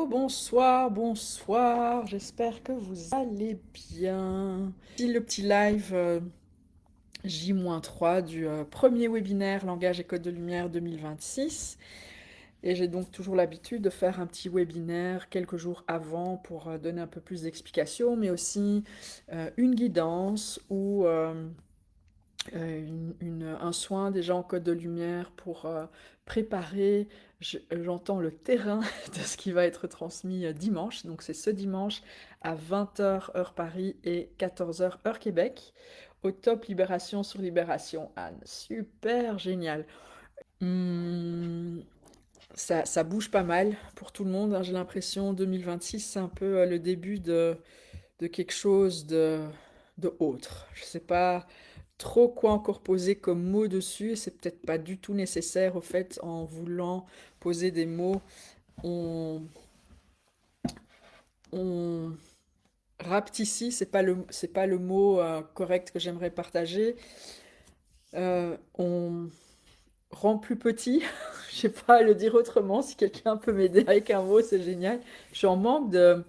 Bonsoir, bonsoir, j'espère que vous allez bien. Ici le petit live J-3 du premier webinaire Langage et Code de Lumière 2026. Et j'ai donc toujours l'habitude de faire un petit webinaire quelques jours avant pour donner un peu plus d'explications, mais aussi une guidance ou un soin déjà en code de lumière pour préparer, j'entends le terrain de ce qui va être transmis dimanche. Donc c'est ce dimanche à 20h heure Paris et 14h heure Québec, au top Libération sur Libération Anne. Super génial. Hum, ça bouge pas mal pour tout le monde, hein, j'ai l'impression. 2026, c'est un peu le début de quelque chose de autre. Je sais pas trop quoi encore poser comme mots dessus, et c'est peut-être pas du tout nécessaire au fait en voulant poser des mots. On, on rapte ici, c'est pas le mot correct que j'aimerais partager. On rend plus petit, je sais pas à le dire autrement, si quelqu'un peut m'aider avec un mot, c'est génial. Je suis en manque de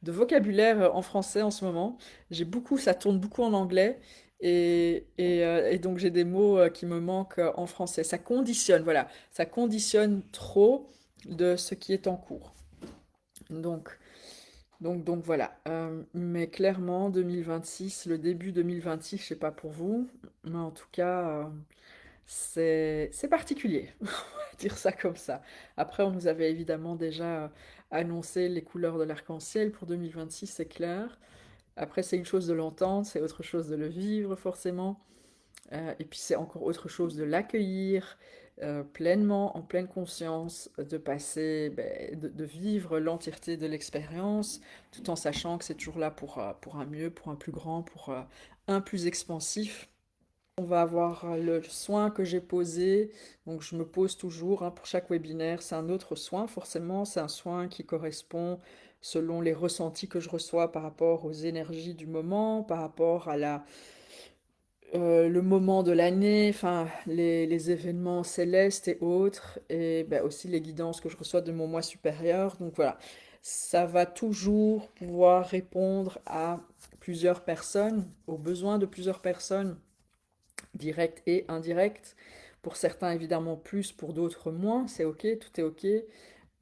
vocabulaire en français en ce moment. Ça tourne beaucoup en anglais. Et donc j'ai des mots qui me manquent en français. Ça conditionne, voilà, ça conditionne trop de ce qui est en cours. Donc, donc voilà. Mais clairement, 2026, le début 2026, je sais pas pour vous, mais en tout cas, c'est particulier, on va dire ça comme ça. Après, on nous avait évidemment déjà annoncé les couleurs de l'arc-en-ciel pour 2026, c'est clair. Après, c'est une chose de l'entendre, c'est autre chose de le vivre forcément. Et puis c'est encore autre chose de l'accueillir pleinement, en pleine conscience, de passer, de vivre l'entièreté de l'expérience, tout en sachant que c'est toujours là pour un mieux, pour un plus grand, pour un plus expansif. On va avoir le soin que j'ai posé, donc je me pose toujours hein, pour chaque webinaire, c'est un autre soin forcément, c'est un soin qui correspond selon les ressentis que je reçois par rapport aux énergies du moment, par rapport à le moment de l'année, enfin les événements célestes et autres, et ben, aussi les guidances que je reçois de mon moi supérieur. Donc voilà, ça va toujours pouvoir répondre à plusieurs personnes, aux besoins de plusieurs personnes, directs et indirects. Pour certains, évidemment, plus, pour d'autres, moins. C'est OK, tout est OK.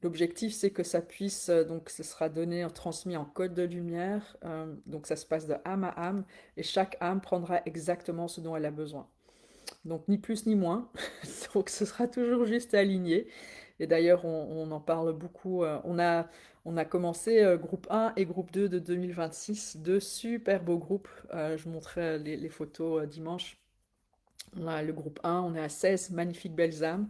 L'objectif, c'est que ça puisse, donc ce sera donné, transmis en code de lumière, donc ça se passe de âme à âme, et chaque âme prendra exactement ce dont elle a besoin. Donc ni plus ni moins, donc ce sera toujours juste aligné. Et d'ailleurs, on en parle beaucoup. On a commencé groupe 1 et groupe 2 de 2026, deux super beaux groupes. Je montrerai les photos dimanche. On a le groupe 1, on est à 16 magnifiques belles âmes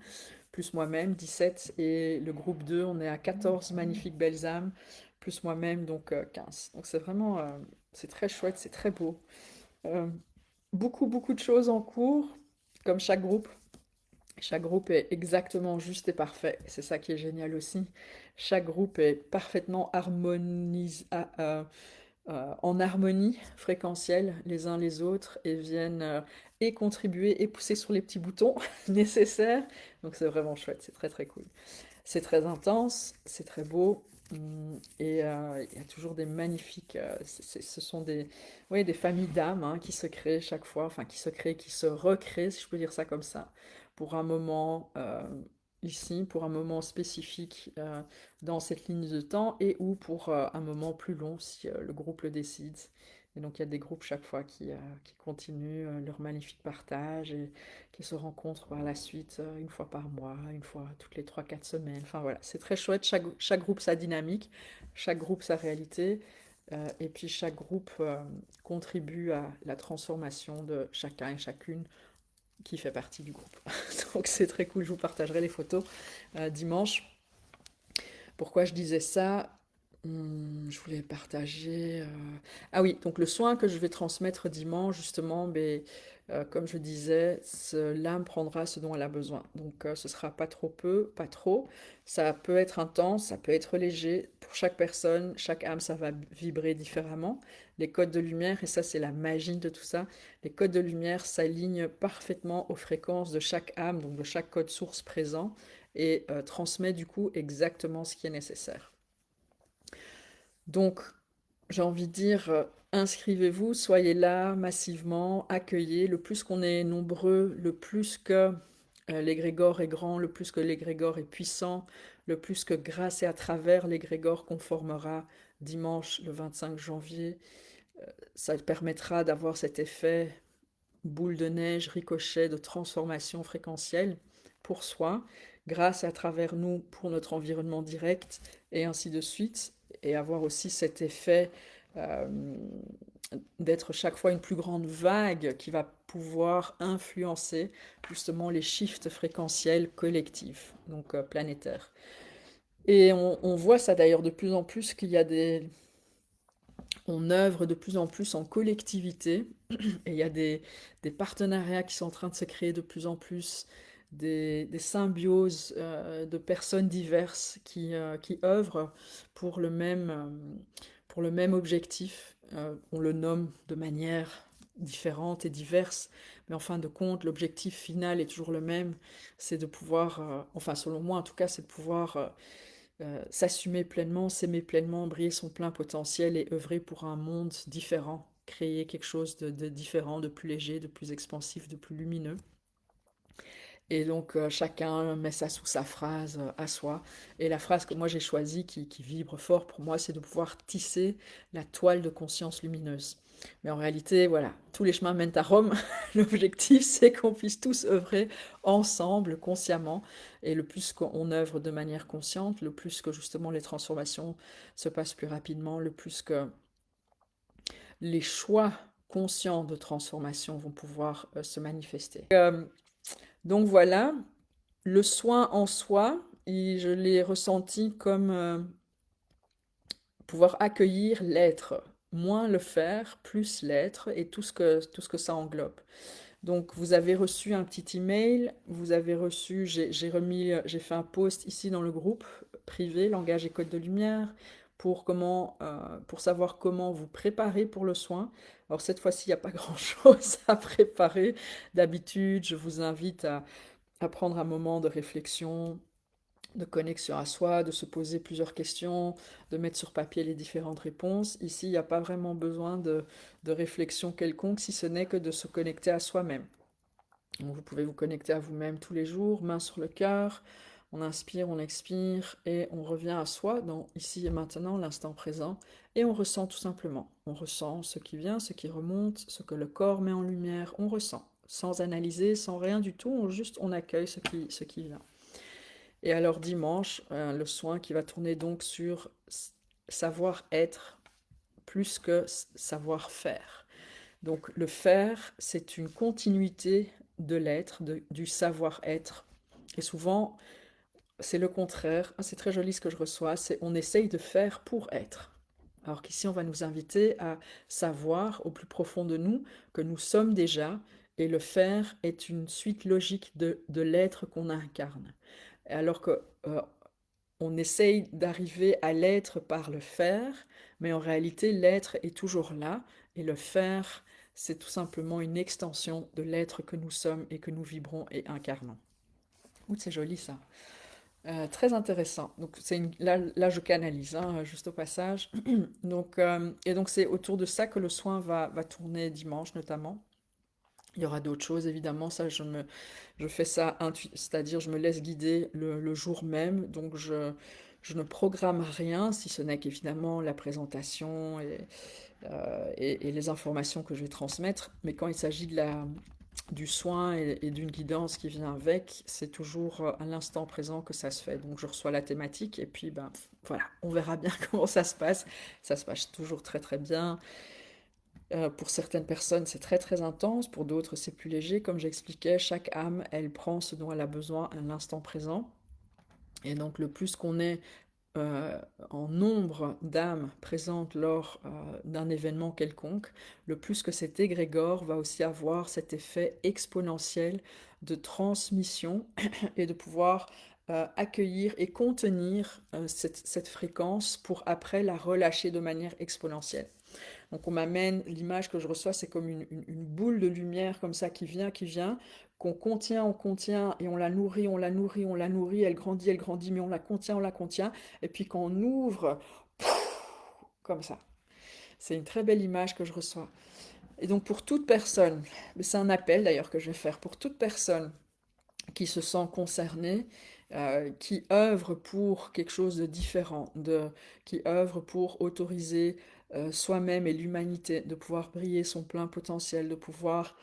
plus moi-même, 17, et le groupe 2, on est à 14 magnifiques belles âmes, plus moi-même, donc 15. Donc c'est vraiment, c'est très chouette, c'est très beau. Euh, beaucoup de choses en cours, comme chaque groupe. Chaque groupe est exactement juste et parfait. C'est ça qui est génial aussi. Chaque groupe est parfaitement en harmonie fréquentielle les uns les autres et viennent et contribuer et pousser sur les petits boutons nécessaires. Donc c'est vraiment chouette, c'est très très cool. C'est très intense, c'est très beau. Et il y a toujours des magnifiques. Ce sont des, ouais, des familles d'âmes hein, qui se créent chaque fois, enfin qui se créent, qui se recréent, si je peux dire ça comme ça, pour un moment ici, pour un moment spécifique dans cette ligne de temps et ou pour un moment plus long si le groupe le décide. Et donc il y a des groupes chaque fois qui continuent leur magnifique partage et qui se rencontrent par la suite une fois par mois, une fois toutes les 3 4 semaines. Enfin voilà, c'est très chouette, chaque groupe sa dynamique, chaque groupe sa réalité, et puis chaque groupe contribue à la transformation de chacun et chacune qui fait partie du groupe. Donc c'est très cool, je vous partagerai les photos dimanche. Pourquoi je disais ça? Je voulais partager. Ah oui, donc le soin que je vais transmettre dimanche, justement, comme je disais, l'âme prendra ce dont elle a besoin. Donc ce sera pas trop peu, pas trop. Ça peut être intense, ça peut être léger. Pour chaque personne, chaque âme, ça va vibrer différemment. Les codes de lumière, et ça c'est la magie de tout ça, les codes de lumière s'alignent parfaitement aux fréquences de chaque âme, donc de chaque code source présent, et transmet du coup exactement ce qui est nécessaire. Donc, j'ai envie de dire, inscrivez-vous, soyez là massivement, accueillez. Le plus qu'on est nombreux, le plus que l'égrégore est grand, le plus que l'égrégore est puissant, le plus que grâce et à travers l'égrégore qu'on formera dimanche le 25 janvier, ça permettra d'avoir cet effet boule de neige, ricochet de transformation fréquentielle pour soi, grâce et à travers nous pour notre environnement direct, et ainsi de suite, et avoir aussi cet effet euh, d'être chaque fois une plus grande vague qui va pouvoir influencer justement les shifts fréquentiels collectifs, donc planétaires. Et on voit ça d'ailleurs de plus en plus qu'il y a des... On œuvre de plus en plus en collectivité et il y a des partenariats qui sont en train de se créer de plus en plus, des symbioses de personnes diverses qui œuvrent pour pour le même objectif. On le nomme de manière différente et diverse, mais en fin de compte, l'objectif final est toujours le même, c'est de pouvoir, enfin selon moi en tout cas, c'est de pouvoir s'assumer pleinement, s'aimer pleinement, briller son plein potentiel et œuvrer pour un monde différent, créer quelque chose de différent, de plus léger, de plus expansif, de plus lumineux. Et donc chacun met ça sous sa phrase à soi. Et la phrase que moi j'ai choisie, qui vibre fort pour moi, c'est de pouvoir tisser la toile de conscience lumineuse. Mais en réalité, voilà, tous les chemins mènent à Rome. L'objectif, c'est qu'on puisse tous œuvrer ensemble, consciemment. Et le plus qu'on œuvre de manière consciente, le plus que justement les transformations se passent plus rapidement, le plus que les choix conscients de transformation vont pouvoir se manifester. Donc voilà, le soin en soi, je l'ai ressenti comme pouvoir accueillir l'être, moins le faire, plus l'être et tout ce que ça englobe. Donc vous avez reçu un petit email, vous avez reçu, j'ai fait un post ici dans le groupe privé Langage et Code de Lumière pour savoir comment vous préparer pour le soin. Alors cette fois-ci, il n'y a pas grand-chose à préparer. D'habitude, je vous invite à prendre un moment de réflexion, de connexion à soi, de se poser plusieurs questions, de mettre sur papier les différentes réponses. Ici, il n'y a pas vraiment besoin de réflexion quelconque, si ce n'est que de se connecter à soi-même. Donc, vous pouvez vous connecter à vous-même tous les jours, main sur le cœur. On inspire, on expire et on revient à soi dans ici et maintenant, l'instant présent. Et on ressent tout simplement. On ressent ce qui vient, ce qui remonte, ce que le corps met en lumière. On ressent, sans analyser, sans rien du tout. On accueille ce qui vient. Et alors dimanche, le soin qui va tourner donc sur savoir-être plus que savoir-faire. Donc le faire, c'est une continuité de l'être, du savoir-être. Et souvent, c'est le contraire. Ah, c'est très joli ce que je reçois, c'est on essaye de faire pour être. Alors qu'ici, on va nous inviter à savoir au plus profond de nous que nous sommes déjà, et le faire est une suite logique de l'être qu'on incarne. Alors que on essaye d'arriver à l'être par le faire, mais en réalité, l'être est toujours là, et le faire, c'est tout simplement une extension de l'être que nous sommes et que nous vibrons et incarnons. Ouh, c'est joli ça. Très intéressant. Donc là, je canalise, hein, juste au passage. Donc, et donc c'est autour de ça que le soin va tourner dimanche notamment. Il y aura d'autres choses, évidemment, je fais ça, c'est-à-dire je me laisse guider le jour même, donc je ne programme rien, si ce n'est qu'évidemment la présentation et les informations que je vais transmettre, mais quand il s'agit du soin et d'une guidance qui vient avec, c'est toujours à l'instant présent que ça se fait. Donc je reçois la thématique et puis ben voilà, on verra bien comment ça se passe. Ça se passe toujours très très bien. Pour certaines personnes, c'est très très intense, pour d'autres, c'est plus léger. Comme j'expliquais, chaque âme, elle prend ce dont elle a besoin à l'instant présent. Et donc, le plus qu'on est euh, en nombre d'âmes présentes lors d'un événement quelconque, le plus que cet égrégore va aussi avoir cet effet exponentiel de transmission et de pouvoir accueillir et contenir cette fréquence pour après la relâcher de manière exponentielle. Donc on m'amène, l'image que je reçois, c'est comme une boule de lumière comme ça qui vient, on contient, et on la nourrit, on la nourrit, on la nourrit, elle grandit, mais on la contient, et puis quand on ouvre, comme ça. C'est une très belle image que je reçois. Et donc pour toute personne, c'est un appel d'ailleurs que je vais faire, pour toute personne qui se sent concernée, qui œuvre pour quelque chose de différent, qui œuvre pour autoriser soi-même et l'humanité de pouvoir briller son plein potentiel, de pouvoir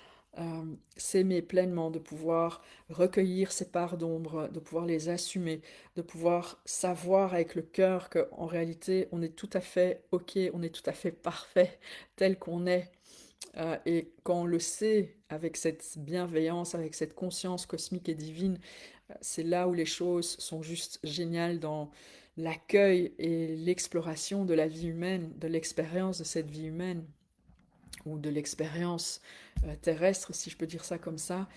s'aimer pleinement, de pouvoir recueillir ses parts d'ombre, de pouvoir les assumer, de pouvoir savoir avec le cœur qu'en réalité on est tout à fait ok, on est tout à fait parfait tel qu'on est. Et quand on le sait avec cette bienveillance, avec cette conscience cosmique et divine, c'est là où les choses sont juste géniales dans l'accueil et l'exploration de la vie humaine, de l'expérience de cette vie humaine ou de l'expérience terrestre, si je peux dire ça comme ça.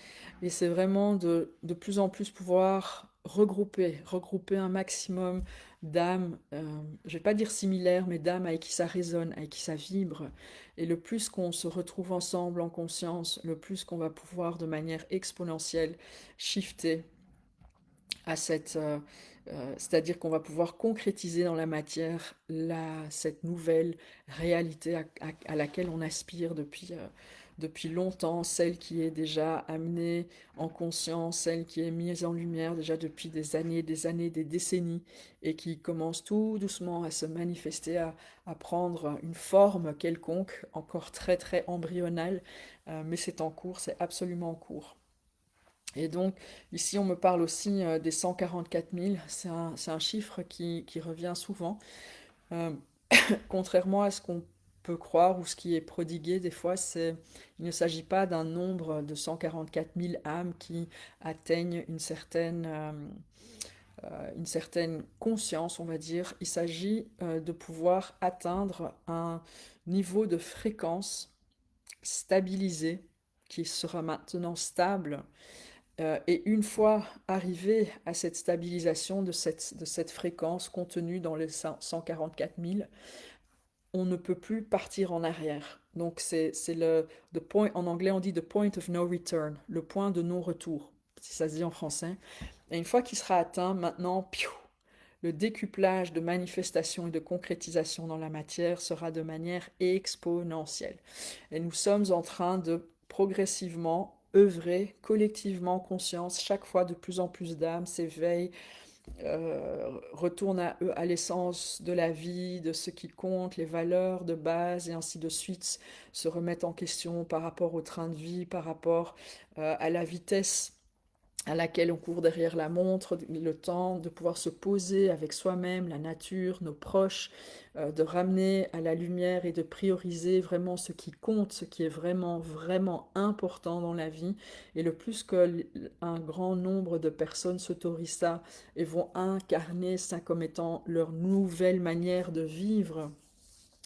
Et c'est vraiment de plus en plus pouvoir regrouper un maximum d'âmes, je ne vais pas dire similaires, mais d'âmes avec qui ça résonne, avec qui ça vibre. Et le plus qu'on se retrouve ensemble en conscience, le plus qu'on va pouvoir de manière exponentielle shifter à c'est-à-dire qu'on va pouvoir concrétiser dans la matière cette nouvelle réalité à laquelle on aspire depuis longtemps, celle qui est déjà amenée en conscience, celle qui est mise en lumière déjà depuis des années, des décennies, et qui commence tout doucement à se manifester, à prendre une forme quelconque, encore très très embryonale, mais c'est en cours, c'est absolument en cours. Et donc, ici, on me parle aussi des 144 000. C'est un chiffre qui revient souvent. Euh, Contrairement à ce qu'on peut croire ou ce qui est prodigué des fois, il ne s'agit pas d'un nombre de 144 000 âmes qui atteignent une certaine conscience, on va dire. Il s'agit de pouvoir atteindre un niveau de fréquence stabilisé qui sera maintenant stable, et une fois arrivé à cette stabilisation de cette fréquence contenue dans les 144 000, on ne peut plus partir en arrière. Donc c'est the point, en anglais on dit the point of no return, le point de non-retour, si ça se dit en français. Et une fois qu'il sera atteint, maintenant, piou, le décuplage de manifestation et de concrétisation dans la matière sera de manière exponentielle. Et nous sommes en train de progressivement œuvrer collectivement, conscience, chaque fois de plus en plus d'âmes s'éveillent, retournent à l'essence de la vie, de ce qui compte, les valeurs de base et ainsi de suite, se remettent en question par rapport au train de vie, par rapport à la vitesse à laquelle on court derrière la montre, le temps de pouvoir se poser avec soi-même, la nature, nos proches, de ramener à la lumière et de prioriser vraiment ce qui compte, ce qui est vraiment, vraiment important dans la vie. Et le plus qu'un grand nombre de personnes s'autorisent ça et vont incarner ça comme étant leur nouvelle manière de vivre,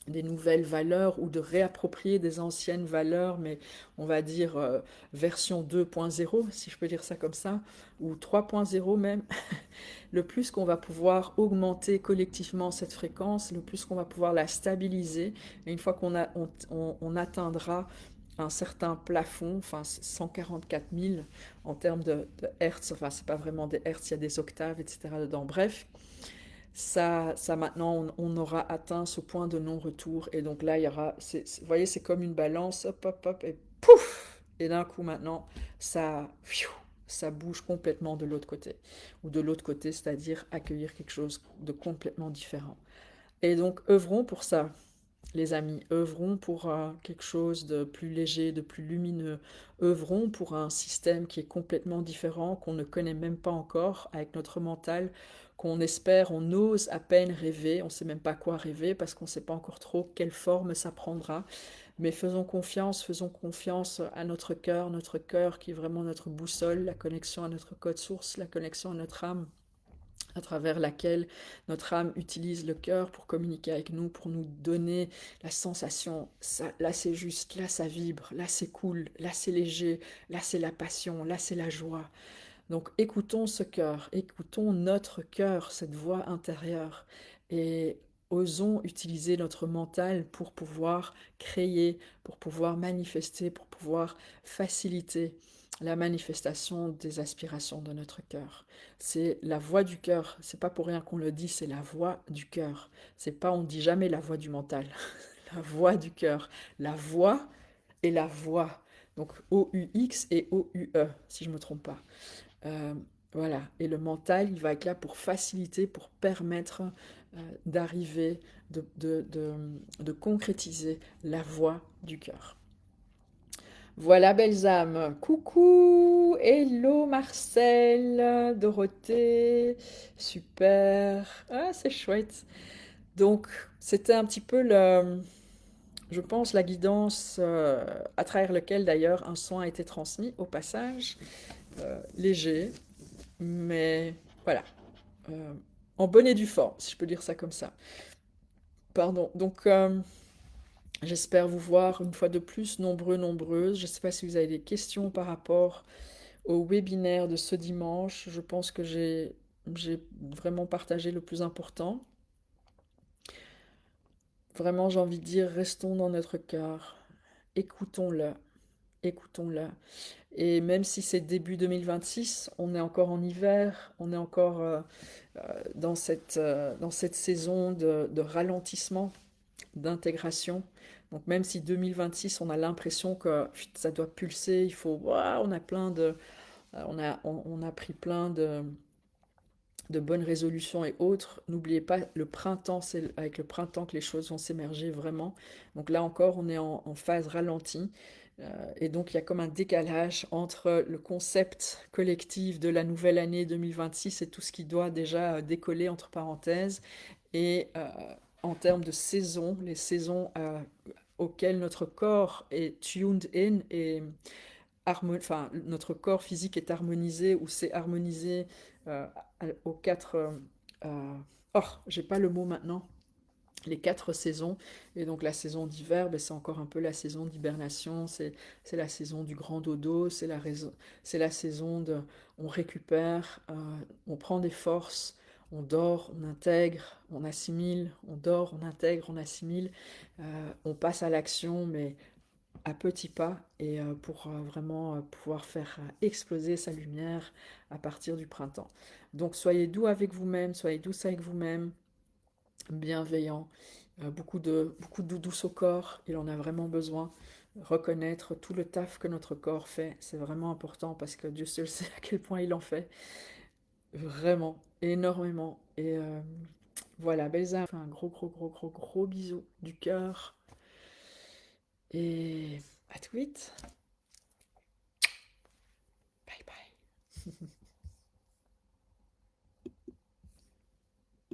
des nouvelles valeurs ou de réapproprier des anciennes valeurs, mais on va dire version 2.0, si je peux dire ça comme ça, ou 3.0 même, le plus qu'on va pouvoir augmenter collectivement cette fréquence, le plus qu'on va pouvoir la stabiliser, et une fois on atteindra un certain plafond, enfin 144 000 en termes de hertz, enfin c'est pas vraiment des hertz, il y a des octaves, etc. dedans, bref, ça maintenant, on aura atteint ce point de non-retour. Et donc là, il y aura, vous voyez, c'est comme une balance, hop, hop, hop, et pouf! Et d'un coup, maintenant, ça bouge complètement de l'autre côté. Ou de l'autre côté, c'est-à-dire accueillir quelque chose de complètement différent. Et donc, œuvrons pour ça, les amis. Œuvrons pour quelque chose de plus léger, de plus lumineux. Œuvrons pour un système qui est complètement différent, qu'on ne connaît même pas encore, avec notre mental, qu'on espère, on ose à peine rêver. On ne sait même pas quoi rêver parce qu'on ne sait pas encore trop quelle forme ça prendra. Mais faisons confiance à notre cœur qui est vraiment notre boussole, la connexion à notre code source, la connexion à notre âme, à travers laquelle notre âme utilise le cœur pour communiquer avec nous, pour nous donner la sensation, ça, là c'est juste, là ça vibre, là c'est cool, là c'est léger, là c'est la passion, là c'est la joie. Donc écoutons ce cœur, écoutons notre cœur, cette voix intérieure, et osons utiliser notre mental pour pouvoir créer, pour pouvoir manifester, pour pouvoir faciliter la manifestation des aspirations de notre cœur. C'est la voix du cœur. C'est pas pour rien qu'on le dit, c'est la voix du cœur. C'est pas, on dit jamais la voix du mental. La voix du cœur. La voix et la voix. Donc O-U-X et O-U-E, si je me trompe pas. Euh, voilà. Et le mental, il va être là pour faciliter, pour permettre d'arriver, de concrétiser la voix du cœur. Voilà, belles âmes. Coucou, hello Marcel, Dorothée, super. Ah, c'est chouette. Donc, c'était un petit peu je pense, la guidance à travers lequel d'ailleurs un soin a été transmis au passage, léger, mais voilà, euh, en bonne et due forme, si je peux dire ça comme ça. Pardon. Donc, j'espère vous voir une fois de plus nombreux, nombreuses. Je ne sais pas si vous avez des questions par rapport au webinaire de ce dimanche. Je pense que j'ai vraiment partagé le plus important. Vraiment, j'ai envie de dire, restons dans notre cœur. Écoutons-le. Écoutons-le. Et même si c'est début 2026, on est encore en hiver, on est encore dans cette saison de ralentissement, d'intégration. Donc même si 2026, on a l'impression que ça doit pulser, il faut, ouah, on a plein de, on a pris plein de bonnes résolutions et autres. N'oubliez pas, le printemps, c'est avec le printemps que les choses vont s'émerger vraiment. Donc là encore, on est en phase ralentie. Et donc il y a comme un décalage entre le concept collectif de la nouvelle année 2026 et tout ce qui doit déjà décoller entre parenthèses. Et en termes de saisons, les saisons auxquelles notre corps est tuned in et enfin, notre corps physique est harmonisé ou c'est harmonisé euh, aux quatre. Oh, j'ai pas le mot maintenant. Les quatre saisons. Et donc la saison d'hiver, ben, c'est encore un peu la saison d'hibernation, c'est la saison du grand dodo, c'est la saison de... On récupère, on prend des forces, on dort, on intègre, on assimile, on dort, on intègre, on assimile, on passe à l'action, mais à petits pas et pour vraiment pouvoir faire exploser sa lumière à partir du printemps. Donc soyez doux avec vous-même, soyez douce avec vous-même, bienveillant, beaucoup de douce au corps, il en a vraiment besoin. Reconnaître tout le taf que notre corps fait, c'est vraiment important parce que Dieu seul sait à quel point il en fait, vraiment, énormément. Et voilà, Belza, un gros, gros, gros, gros, gros bisou du cœur et à tout vite. Bye bye.